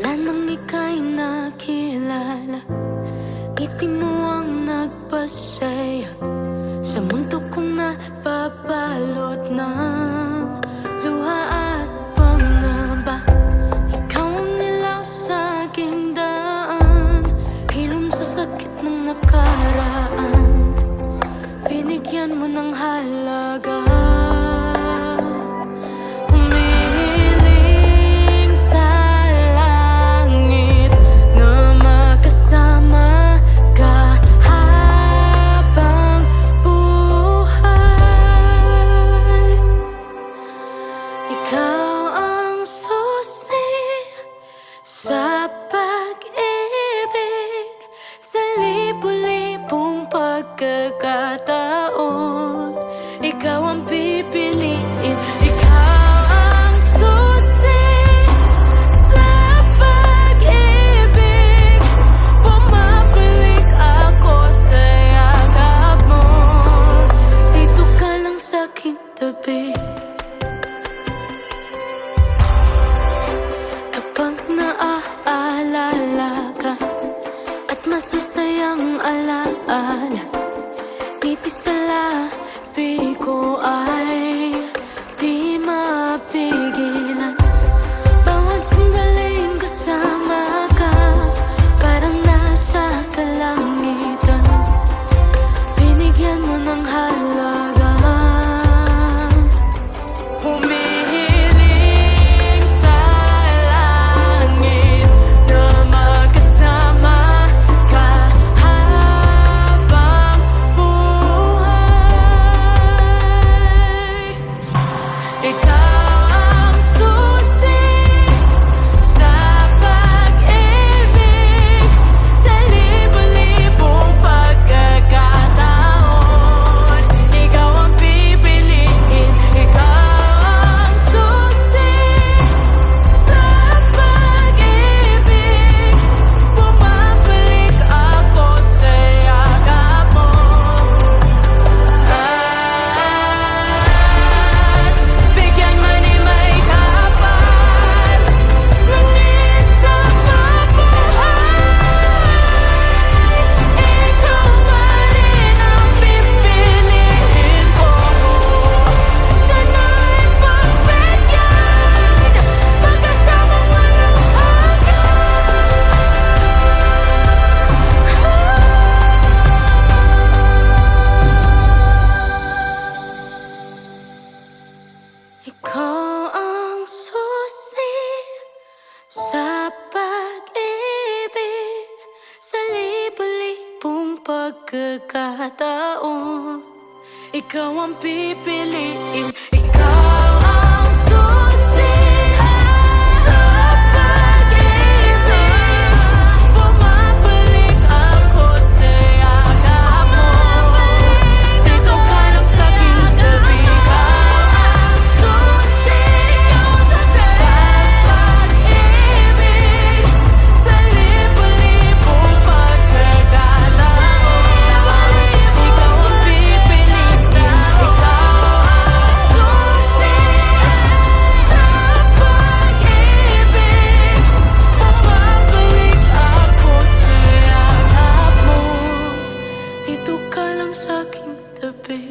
Mula nang ika'y nakilala, ngiti mo ang nagpasaya sa mundo kong napabalot ng luha at pangamba. Ikaw ang ilaw sa aking daan, hilom sa sakit ng nakaraan, binigyan mo ng halaga. Ikaw ang susi sa pag-ibig, sa libu-libong pagkakataon. Ikaw ang pipiliin. Ikaw ang susi sa pag-ibig, bumabalik ako sa yakap mo. Dito ka lang sa aking tabi. Kapag naaalala ka at masasayang alaala, ngiti sa labi ko ay di mapigilan. Bawat sandaling kasama ka, parang nasa kalangitan, binigyan mo ng halaga. Ikaw ang susi sa pag-ibig, sa libu-libong pagkakataon. Ikaw ang pipiliin. Ikaw ang susi sa pag-ibig, bumabalik ako sa yakap mo. Dito ka lang sa aking tabi. Dito ka lang sa aking tabi.